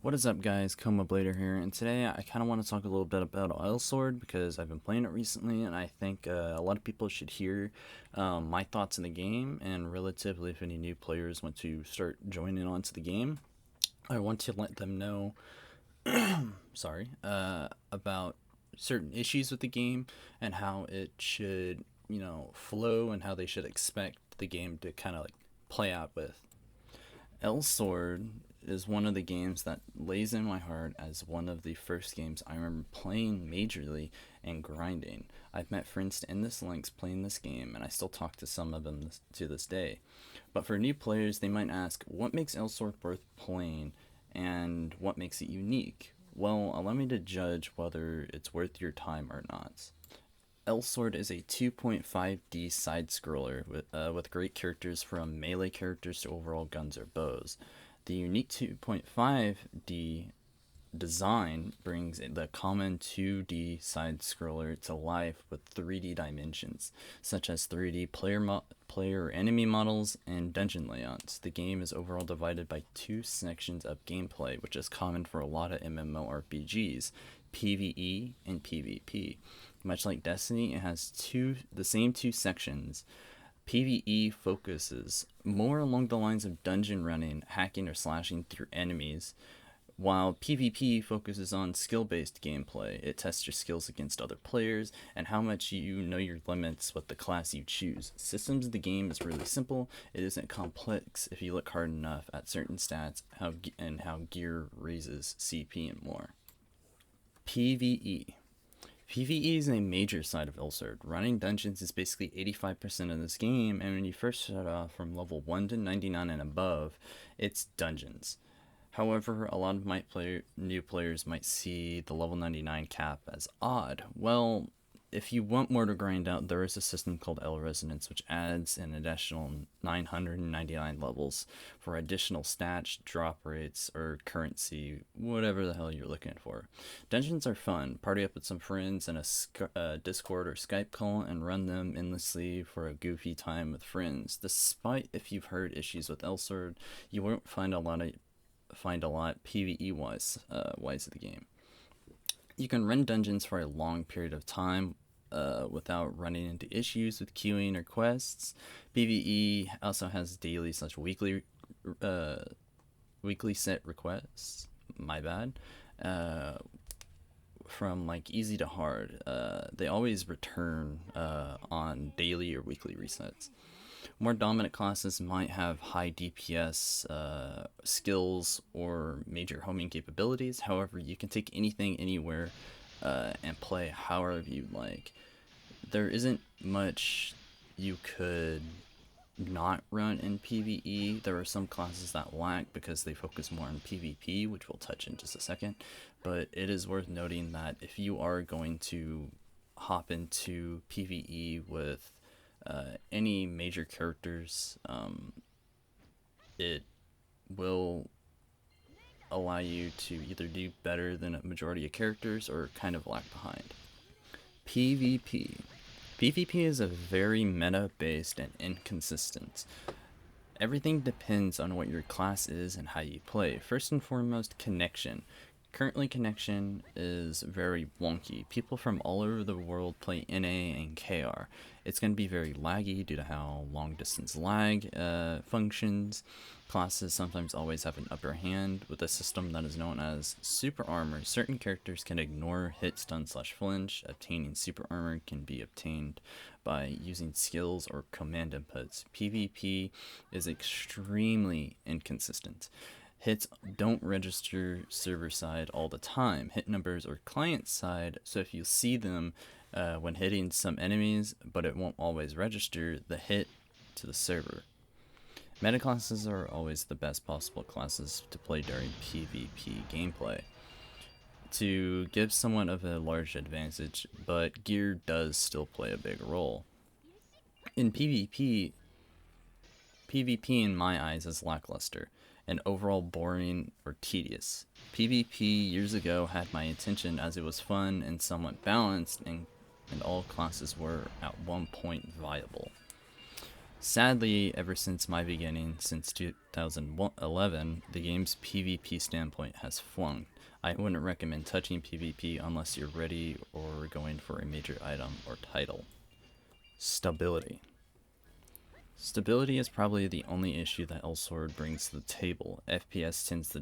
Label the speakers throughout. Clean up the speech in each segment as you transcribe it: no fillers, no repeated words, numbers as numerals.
Speaker 1: What is up, guys? Coma Blader here, and today I kind of want to talk a little bit about Elsword because I've been playing it recently, and I think a lot of people should hear my thoughts in the game, and relatively if any new players want to start joining onto the game, I want to let them know, about certain issues with the game and how it should, flow and how they should expect the game to kind of like play out with. Elsword is one of the games that lays in my heart as one of the first games I remember playing majorly and grinding. I've met friends in this links playing this game, and I still talk to some of them to this day. But for new players, they might ask, what makes Elsword worth playing, and what makes it unique? Well, allow me to judge whether it's worth your time or not. Elsword is a 2.5D side scroller with great characters from melee characters to overall guns or bows. The unique 2.5D design brings the common 2D side scroller to life with 3D dimensions, such as 3D player or enemy models and dungeon layouts. The game is overall divided by two sections of gameplay, which is common for a lot of MMORPGs: PvE and PvP. Much like Destiny, it has the same two sections. PvE focuses more along the lines of dungeon running, hacking, or slashing through enemies, while PvP focuses on skill-based gameplay. It tests your skills against other players and how much you know your limits with the class you choose. Systems of the game is really simple. It isn't complex if you look hard enough at certain stats and how gear raises CP and more. PvE. PvE is a major side of Elsword. Running dungeons is basically 85% of this game, and when you first start off from level 1 to 99 and above, it's dungeons. However, a lot of new players might see the level 99 cap as odd. Well, if you want more to grind out, there is a system called L Resonance, which adds an additional 999 levels for additional stats, drop rates, or currency, whatever the hell you're looking for. Dungeons are fun. Party up with some friends in a Discord or Skype call and run them endlessly for a goofy time with friends. Despite if you've heard issues with Elsword, you won't find a lot PvE wise of the game. You can run dungeons for a long period of time without running into issues with queuing or quests. PvE also has daily / weekly set requests. My bad. From like easy to hard, they always return on daily or weekly resets. More dominant classes might have high DPS skills or major homing capabilities. However, you can take anything anywhere and play however you like. There isn't much you could not run in PvE. There are some classes that lack because they focus more on PvP, which we'll touch in just a second. But it is worth noting that if you are going to hop into PvE with any major characters, it will allow you to either do better than a majority of characters or kind of lag behind. PvP. PvP is a very meta-based and inconsistent. Everything depends on what your class is and how you play. First and foremost, connection. Currently, connection is very wonky. People from all over the world play NA and KR. It's going to be very laggy due to how long distance lag functions. Classes sometimes always have an upper hand with a system that is known as super armor. Certain characters can ignore hit, stun, / flinch. Obtaining super armor can be obtained by using skills or command inputs. PvP is extremely inconsistent. Hits don't register server side all the time. Hit numbers are client side, so if you see them when hitting some enemies, but it won't always register the hit to the server. Meta classes are always the best possible classes to play during PvP gameplay to give someone of a large advantage, but gear does still play a big role. In PvP in my eyes is lackluster and overall boring or tedious. PvP years ago had my attention as it was fun and somewhat balanced, and all classes were at one point viable. Sadly, ever since my beginning, since 2011, the game's PvP standpoint has flunked. I wouldn't recommend touching PvP unless you're ready or going for a major item or title. Stability. Stability is probably the only issue that Elsword brings to the table. FPS tends to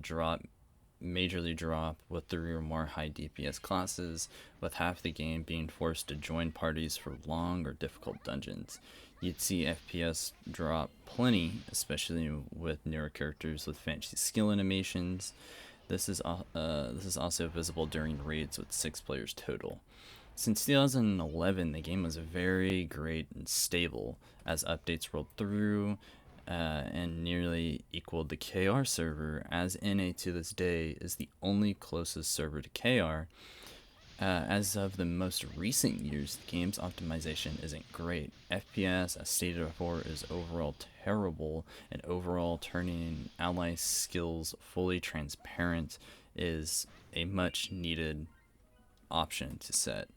Speaker 1: majorly drop with 3 or more high DPS classes, with half the game being forced to join parties for long or difficult dungeons. You'd see FPS drop plenty, especially with newer characters with fancy skill animations. This is also visible during raids with 6 players total. Since 2011, the game was very great and stable as updates rolled through and nearly equaled the KR server, as NA to this day is the only closest server to KR. As of the most recent years, the game's optimization isn't great. FPS, as stated before, is overall terrible, and overall turning ally skills fully transparent is a much needed option to set.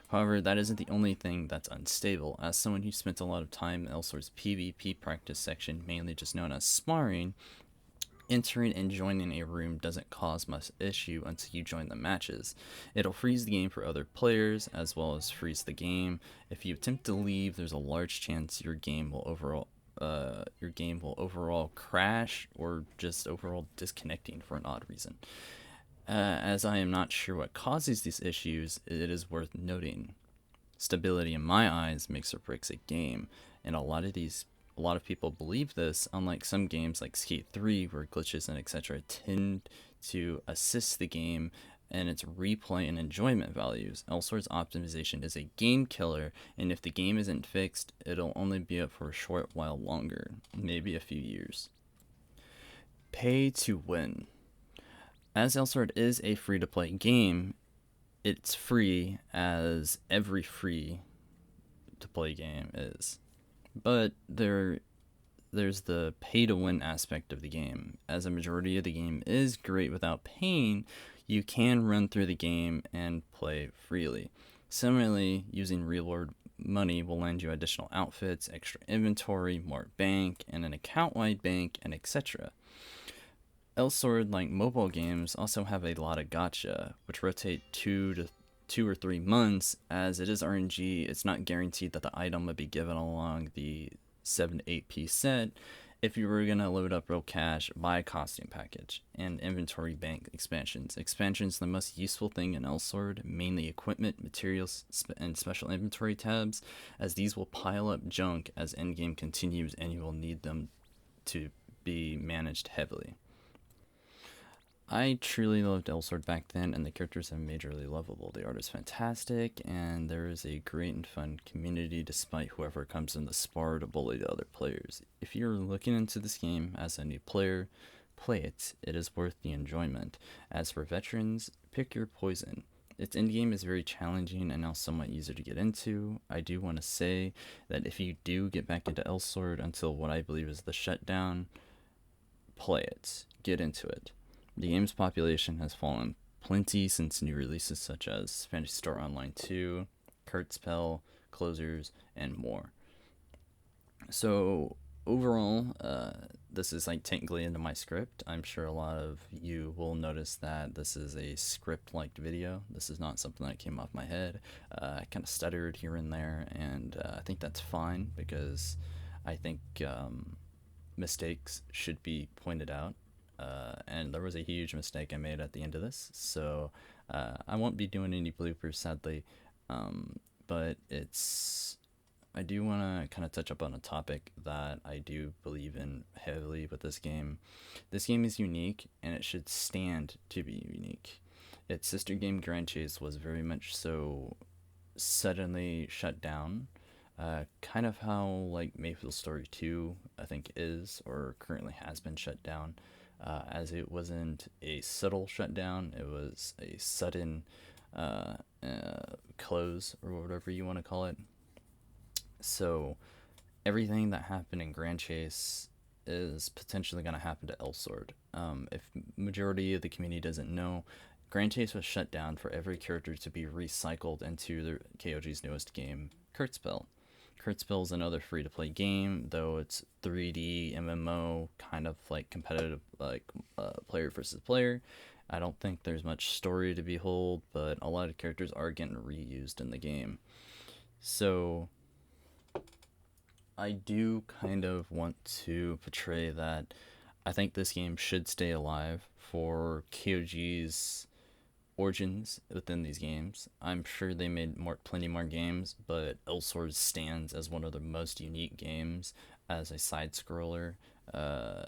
Speaker 1: However, that isn't the only thing that's unstable. As someone who spent a lot of time in Elsword's PvP practice section, mainly just known as sparring, entering and joining a room doesn't cause much issue until you join the matches. It'll freeze the game for other players as well as freeze the game. If you attempt to leave, there's a large chance your game will overall crash or just overall disconnecting for an odd reason. As I am not sure what causes these issues, it is worth noting. Stability in my eyes makes or breaks a game, and a lot of people believe this, unlike some games like Skate 3 where glitches and etc. tend to assist the game and its replay and enjoyment values. Elsword's optimization is a game killer, and if the game isn't fixed, it'll only be up for a short while longer, maybe a few years. Pay to win. As Elsword is a free-to-play game, it's free as every free-to-play game is. But there's the pay-to-win aspect of the game. As a majority of the game is great without paying, you can run through the game and play freely. Similarly, using real-world money will lend you additional outfits, extra inventory, more bank, and an account-wide bank, and etc. Elsword, like mobile games, also have a lot of gacha, which rotate 2 or 3 months. As it is RNG, it's not guaranteed that the item will be given along the 7 to 8 piece set. If you were going to load up real cash, buy a costume package and inventory bank expansions. Expansions are the most useful thing in Elsword, mainly equipment, materials, and special inventory tabs, as these will pile up junk as endgame continues and you will need them to be managed heavily. I truly loved Elsword back then, and the characters are majorly lovable. The art is fantastic, and there is a great and fun community despite whoever comes in the spar to bully the other players. If you're looking into this game as a new player, play it. It is worth the enjoyment. As for veterans, pick your poison. Its endgame is very challenging and now somewhat easier to get into. I do want to say that if you do get back into Elsword until what I believe is the shutdown, play it. Get into it. The game's population has fallen plenty since new releases such as Fantasy Star Online 2, Kurtzpell, Closers, and more. So overall, this is like technically into my script. I'm sure a lot of you will notice that this is a script-like video. This is not something that came off my head. I kind of stuttered here and there, and I think that's fine because I think mistakes should be pointed out. And there was a huge mistake I made at the end of this, so I won't be doing any bloopers, sadly, but I do want to kind of touch up on a topic that I do believe in heavily with this game. This game is unique, and it should stand to be unique. Its sister game, Grand Chase, was very much so suddenly shut down, kind of how like Mayfield Story 2, I think, is or currently has been shut down. As it wasn't a subtle shutdown, it was a sudden close, or whatever you want to call it. So everything that happened in Grand Chase is potentially going to happen to Elsword. If majority of the community doesn't know, Grand Chase was shut down for every character to be recycled into the KOG's newest game, Kurtzpell. Kurtzpil is another free-to-play game, though it's 3D MMO, kind of like competitive, like player versus player. I don't think there's much story to behold, but a lot of characters are getting reused in the game. So I do kind of want to portray that I think this game should stay alive for KOG's origins within these games. I'm sure they made plenty more games, but Elsword stands as one of the most unique games as a side scroller, uh,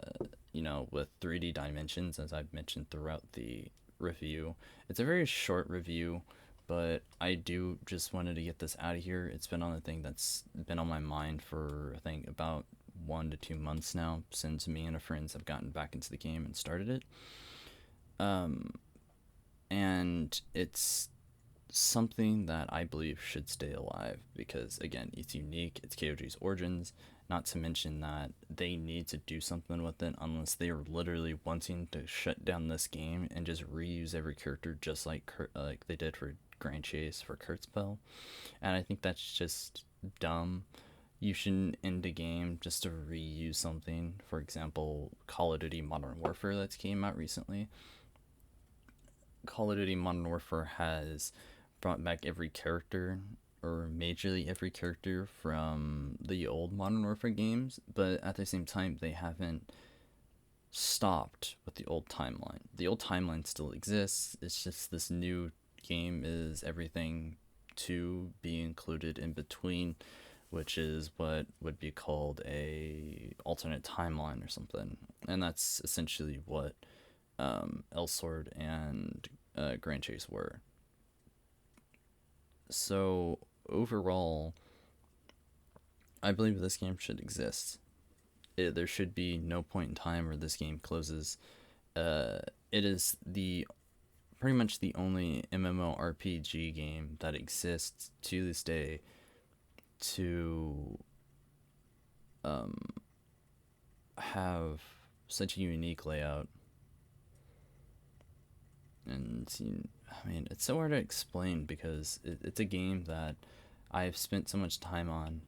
Speaker 1: with 3D dimensions, as I've mentioned throughout the review. It's a very short review, but I do just wanted to get this out of here. It's been on the thing that's been on my mind for, I think, about 1 to 2 months now, since me and a friends have gotten back into the game and started it. Um, and it's something that I believe should stay alive because, again, it's unique. It's KOG's origins. Not to mention that they need to do something with it, unless they are literally wanting to shut down this game and just reuse every character, just like they did for Grand Chase for Kurtzpell. And I think that's just dumb. You shouldn't end a game just to reuse something. For example, Call of Duty Modern Warfare that came out recently. Call of Duty Modern Warfare has brought back every character, or majorly every character from the old Modern Warfare games, but at the same time, they haven't stopped with the old timeline. The old timeline still exists. It's just this new game is everything to be included in between, which is what would be called a alternate timeline or something. And that's essentially what Elsword and Grand Chase were. So overall, I believe this game should exist. There should be no point in time where this game closes. It is pretty much the only MMORPG game that exists to this day to have such a unique layout. And I mean, it's so hard to explain because it's a game that I've spent so much time on,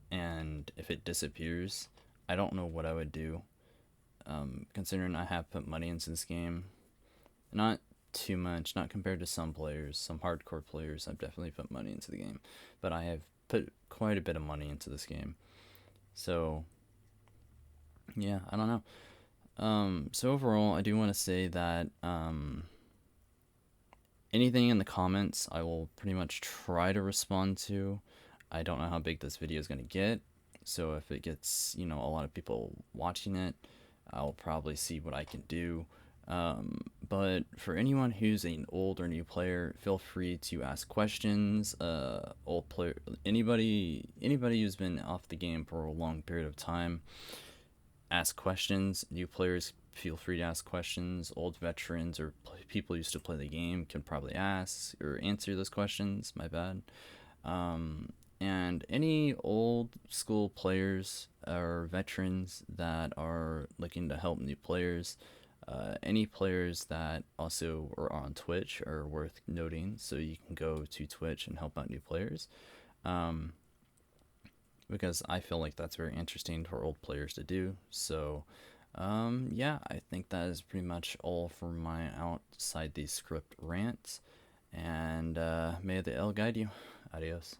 Speaker 1: and if it disappears, I don't know what I would do. Considering I have put money into this game, not too much, not compared to some players, some hardcore players. I've definitely put money into the game, but I have put quite a bit of money into this game. So yeah, I don't know. So overall, I do want to say that anything in the comments, I will pretty much try to respond to. I don't know how big this video is going to get, so if it gets, a lot of people watching it, I'll probably see what I can do. But for anyone who's an old or new player, feel free to ask questions. Old player, anybody who's been off the game for a long period of time, ask questions. New players, feel free to ask questions. Old veterans or people who used to play the game can probably ask or answer those questions. My bad. And any old school players or veterans that are looking to help new players, any players that also are on Twitch are worth noting, so you can go to Twitch and help out new players. Because I feel like that's very interesting for old players to do. So, yeah, I think that is pretty much all for my outside the script rant. And may the L guide you. Adios.